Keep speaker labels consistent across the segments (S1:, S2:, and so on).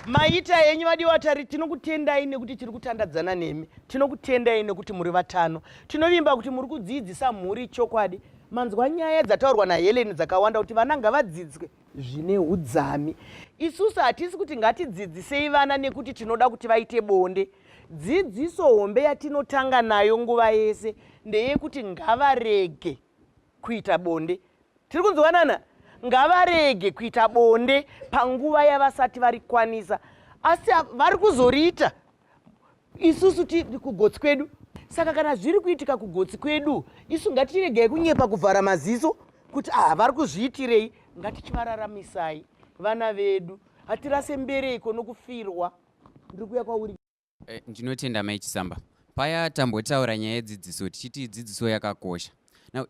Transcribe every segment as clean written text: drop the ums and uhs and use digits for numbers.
S1: Maita yenyu vadiwatari, tinokutendai nekuti tiri kutandadzana nemi. Tinokutendai nekuti muri vatano. Tinovimba kuti muri kudzidzisa mhuri chokwadi. Manzwa nyaya dzataurwa naHelen dzakawanda kuti vana ngavadzidzwe zvine udzami. Isusu hatisi kuti ngatidzidzisei vana nekuti tinoda kuti vaite bonde. Dzidziso hombe yatinotanga nayo nguva yese ndeyekuti ngavarege kuita bonde. Tiri kunzwanana? Ngavarege kuita bonde panguva yavasati varikwanisa. Asi vari kuzoriita. Isusu tiri kugotsi kwedu. Saka kana zviri kuitika kugotsi kwedu, isu ngatiregei kunyepa kuvhara maziso kuti vari kuzviitirei. Ngatichivararamisai vana vedu. Hatirase mbereko nokufirwa. Ndiri kuuya kwauri.
S2: Ndinotenda Mai Chisamba. Paya tambotaura nyaya yedzidziso tichiti dzidziso yakakosha.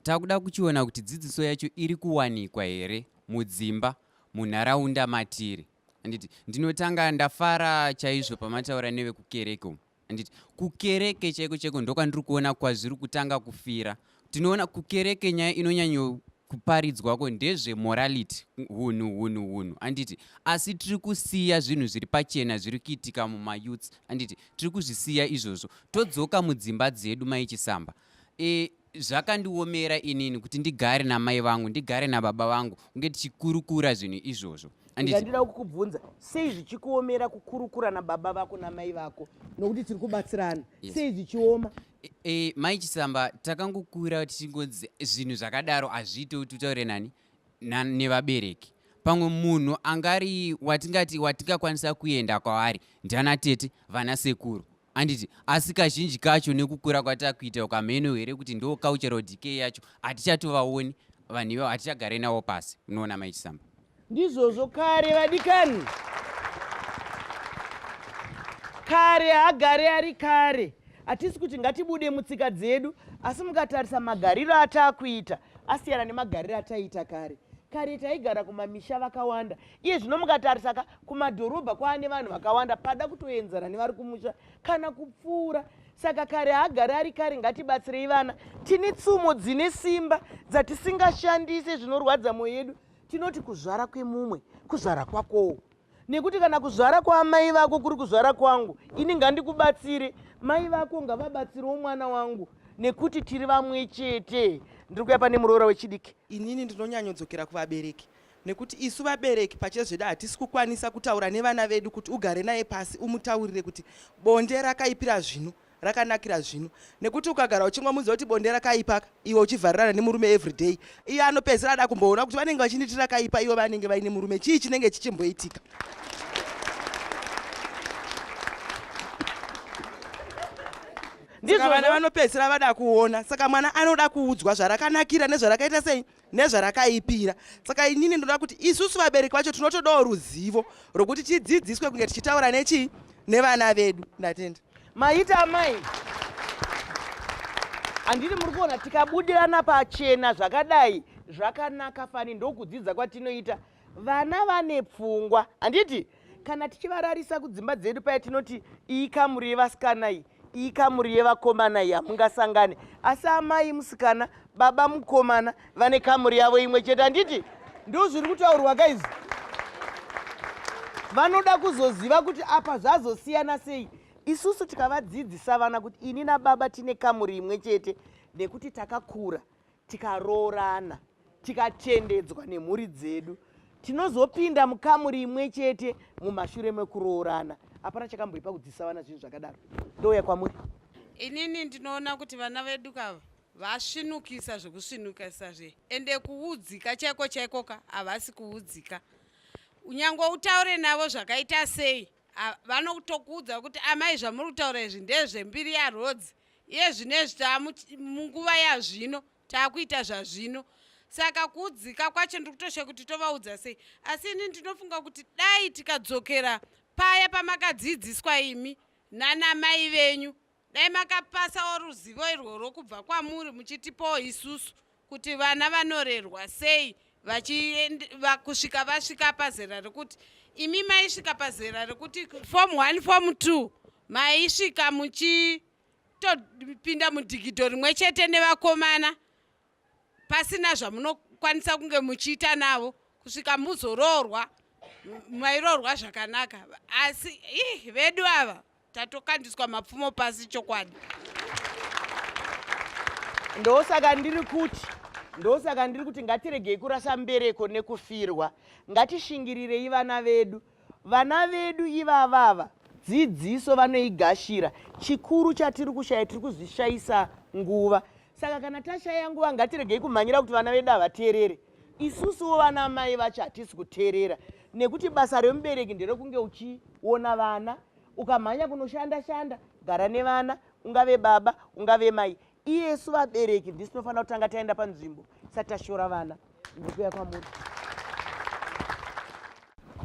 S2: Takuda kuchiona kuti dzidziso yacho iri kuwanikwa here mudzimba, munharaunda matiri. Anditi ndinotanga ndafara chaizvo pamataura nevekukereke. Anditi kukereke chaiko ndokwandiri kuona kwazviri kutanga kufira. Tinoona kukereke nyaya inonyanyo kuparidzwako ndezve morality, hunhu. Anditi asi tiri kusiya zvinhu zviri pachena zviri kuitika mumayouths. Anditi tiri kuzvisiya izvozvo. Todzoka mudzimba dzedu Mai Chisamba. Zvakandiomera inini kuti ndigare namai vangu, ndigare nababa vangu, unge tichikurukura zvinhu izvozvo.
S1: Ndinoda kukubvunza, sei zvichikuomera kukurukura nababa vako namai vako? Nokuti tiri kubatsirana. Sei zvichioma?
S2: Mai Chisamba, takangokura tichingodzi zvinhu zvakadaro hazviite kuti utaure nani nevabereki. Pamwe munhu angari watingakwanisa kuenda kwavari ndiana tete, vana sekuru. Anditi asi kazhinji kacho nekukura kwatakuita ukamheno here kuti ndo cultural decay yacho hatichatovaoni vanhu ivavo, hatichagare navo pasi. Unoona Mai Chisamba?
S1: Ndizvozvo kare vadikani. Kare agare ari kare. Hatisi kuti ngatibude mutsika dzedu, asi mukatarisa magariro atakuita asiyana nemagariro ataita kare. Kare taigara kumamisha vakawanda. Iye zvino mukatarisa kumadhorobha kwaane vanhu vakawanda pada kutoenzana nevari kumusha kana kupfuura. Saka kare agare ari kare, ngatibatsirei vana. Tine tsumo dzine simba dzatisingashandise zvinorwadza mwoyo yedu. Tinoti kuzvara kwemumwe kuzvara kwakowo. Nekuti kana kuzvara kwaamai vako kuri kuzvara kwangu, ini ngandikubatsire. Mai vako ngavabatsirewo mwana wangu nekuti tiri vamwe chete. Ndiri kuya pane muroora wechidiki.
S3: Inini ndinonyanyodzokera kuvabereki. Nekuti isu vabereki pachezveda hatisi kukwanisa kutaura nevana vedu kuti ugare naye pasi umutaurire kuti bonde rakaipira zvino, rakanakira zvino. Nekuti ukagara uchimwa muzi kuti bonde rakaipa, iwe uchivharirana nemurume everyday, iye anopedzisira ada kumboona kuti vanenge vachiniti rakaipa, iwe vanenge vaine murume, chii chinenge chichimboitika. Ndizvo vana vanopedzisira vada kuona. Saka mwana anoda kuudzwa zvarakanakira nezvarakaita sei nezvarakaipira. Saka inini ndoda kuti isusu vabereki vacho tinotodawo ruzivo rokuti tidzidziswe kunge tichitaura nechii nevana vedu. Ndatenda.
S1: Maita amai, handiti muri kuona tikabudirana pachena zvakadai zvakanaka fani, ndokudzidza kwatinoita. Vana vane pfungwa. Handiti kana tichivararisa kudzimba dzedu paya tinoti iyi kamuri yevasikana iyi kamuri yevakomana iyi hamungasangane. Asi amai musikana, baba mukomana vane kamuri yavo imwe chete. Handiti ndo zviri kutaurwa guys. Vanoda kuzoziva kuti apa zvazosiyana sei. Isusu tikavadzidzisa vana kuti ini nababa tine kamuri imwe chete, nekuti takakura tikaroorana, tikatendedzwa nemhuri dzedu, tinozopinda mukamuri imwe chete mumashure mekuroorana. Hapana chakamboipa kudzidzisa vana zvinhu zvakadaro. Ndouya kwamuri.
S4: Inini ndinoona kuti vana vedu kava vasvinukisa zvekusvinukisa ende kuudzika chaiko havasi kuudzika. Unyangwe utaure navo zvakaita sei, vanotokuudza kuti amai zvamuri kutaura izvi ndezvembiri yarodzi, iye zvinezvi munguva yazvino taakuita zvazvino. Saka kuudzika kwacho ndikutoshe kuti tovaudza sei. Asi ini ndinofunga kuti dai tikadzokera paya pamakadzidziswa imi nanamai venyu, dai makapasawo ruzivo irworwo kubva kwamuri muchitipowo isusu kuti vana vanorerwa sei kusvika vasvika pazera rekuti imi maisvika pazera rekuti form 1 form 2 maisvika muchitopinda mudhigidho rimwe chete nevakomana pasina zvamunokwanisa kunge muchiita navo kusvika muzoroorwa mairorwa zvakanaka asi vedu ava tatokandiswa mapfumo pasi chokwadi.
S1: ndosaka ndiri kuti ngatiregei kurasa mbereko nekufirwa. Ngatishingirirei vana vedu ivavava dzidziso vanoigashira. Chikuru chatiri kushaya tiri kuzvishayisa nguva. Saka kana tashaya nguva ngatiregei kumhanyira kuti vana vedu havateerere. Isusuwo vana mai vacho hatisi kuteerera nekuti basa remubereki nderekunge uchiona vana ukamhanya kunoshanda gara nevana, ungave baba ungave mai. Iyesu vabereki ndisi tinofanira kutanga taenda panzvimbo isati tashora vana. Ndikuya kwamuri.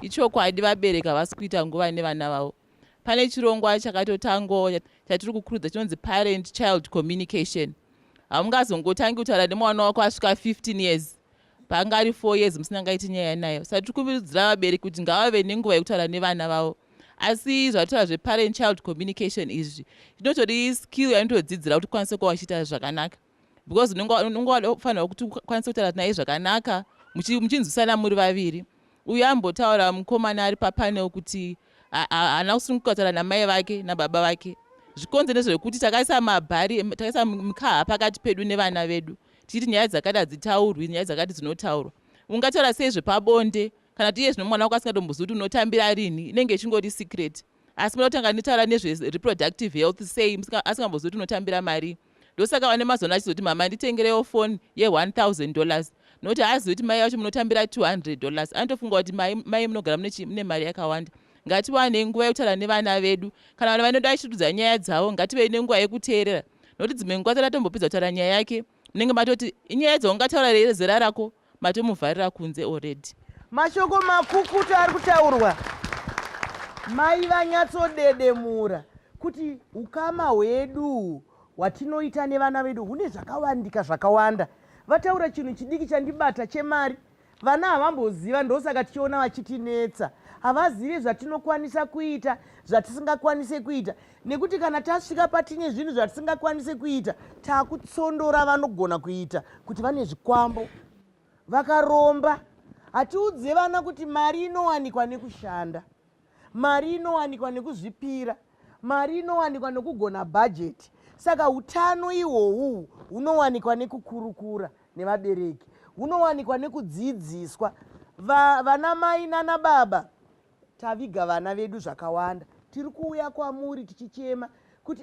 S5: Ichokwadi vabereki havasi kuita nguva nevana vavo. Pane chirongwa chakatotangawo chatiri kukurudza chinonzi parent child communication. Hamungazongotangi kutaura nemwana wako asvika 15 years pangari 4 years musinangaiti nyaya nayo. Saka tiri kukurudzira vabereki kuti ngavave nenguva yekutaura nevana vavo. Asi zvataura zveparent child communication izvi inotori skill yainotodzidzira kuti ukwanise kuva uchiita zvakanaka, because unongofanira kuti ukwanise kutaura naye zvakanaka muchinzwisana muri vaviri. Uyu ambotaura mukomana ari papanel kuti haana kusununguka kutaura namai vake nababa vake. Zvikonze ndezvekuti takaisa mabhari, takaisa mukaha pakati pedu nevana vedu tichiti nyaya dzakati hadzitaurwi, nyaya dzakati dzinotaurwa. Ungataura sei zvepabonde kana kuti iye zvino mwana wako asingatombozivi kuti unotambira rini, inenge ichingori secret. Asi munoda kutanga netaura nezvereproductive health sei asingambozivi kuti unotambira mari. Ndosaka vane mazona achizoti mama nditengerewo phone ye$1,000 nokuti haazivi kuti mai vacho munotambira $200. Anotofunga kuti mai munogara mune mari yakawanda. Ngatiwane nguva yekutaura nevana vedu. Kana vana vanoda vachitudza nyaya dzavo ngative nenguva yekuteerera, nokuti dzimwe nguva tatatombopedza kutaura nyaya yake munenge matoti inyaya dzaungataura zera rako matomuvharira kunze already.
S1: Mashoko makukutu ari kutaurwa. Mai vanyatsodedemura kuti ukama hwedu hwatinoita nevana vedu hune zvakawandika zvakawanda. Vataura chinhu chidiki chandibata chemari. Vana havamboziva, ndosaka tichiona vachitinetsa. Havazivi zvatinokwanisa kuita, zvatisingakwanise kuita. Nekuti kana tasvika patine zvinhu zvatisingakwanise kuita, takutsondora vanogona kuita kuti vane zvikwambo vakaromba. Hatiudze vana kuti mari inowanikwa nekushanda, mari inowanikwa nekuzvipira, mari inowanikwa nekugona bhajeti. Saka hutano ihwohwu hunowanikwa nekukurukura nevabereki, hunowanikwa nekudzidziswa. Vana mai nana baba taviga vana vedu zvakawanda. Tiri kuuya kwamuri tichichema kuti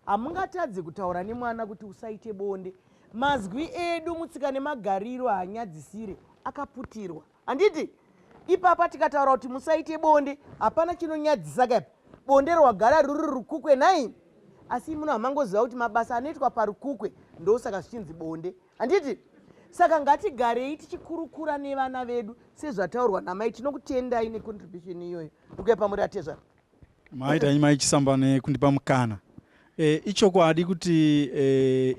S1: hamungatadzi kutaura nemwana kuti usaite bonde. Mazwi edu mutsika nemagariro haanyadzisire akaputirwa. Handiti ipapa tikataura kuti musaite bonde hapana chinonyadzisa kaipa. Bonde rwagara ruri rukukwe nai. Asi muno hamangoziva kuti mabasa anoitwa parukukwe ndosaka zvichinzi bonde. Handiti saka ngatigarei tichikurukura nevana vedu sezvataurwa namai. Tinokutendai necontribution iyoyo. Ndikuya pamuri atezva.
S6: Mai Chisamba nekundipa mukana. Ichokwadi kuti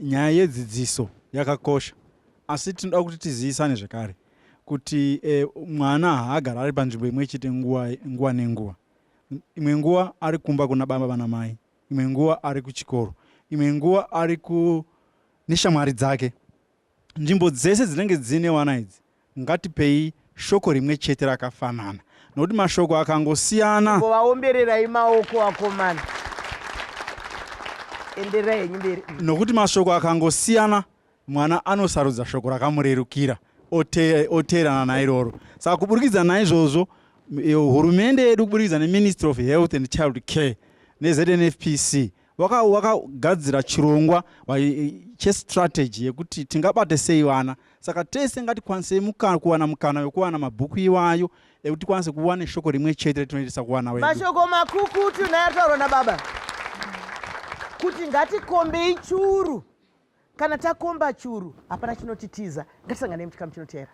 S6: nyaya yedzidziso yakakosha. Asi tinoda kuti tizivisane zvakare kuti mwana haagara ari panzvimbo imwe chete nguva nenguva. Imwe nguva ari kumba kuna baba vana mai, imwe nguva ari kuchikoro, imwe nguva ari neshamwari dzake. Nzvimbo dzese dzinenge dzine vana idzi ngatipei shoko rimwe chete rakafanana, nokuti mashoko akangosiyana.
S1: Vaombererai maoko akomana. Enderai mberi.
S6: Nokuti mashoko akangosiyana mwana anosarudza shoko rakamurerukira oteerana nairoro. Saka kuburikidza naizvozvo hurumende yedu kuburikidza neMinistry of Health and Child Care neZNFPC wakagadzira chirongwa chestrategy yekuti tingabate sei vana. Saka tese ngatikwanise kuwana mukana wekuwana mabhuku iwayo ekuti tikwanise kuwana shoko rimwe chete retinoitisa kuwana wedu.
S1: Mashoko makukutu nayataurwa nababa kuti ngatikombei churu. Kana takomba churu hapana chinotitiza. Ngatisangane muchikamu chinoteera.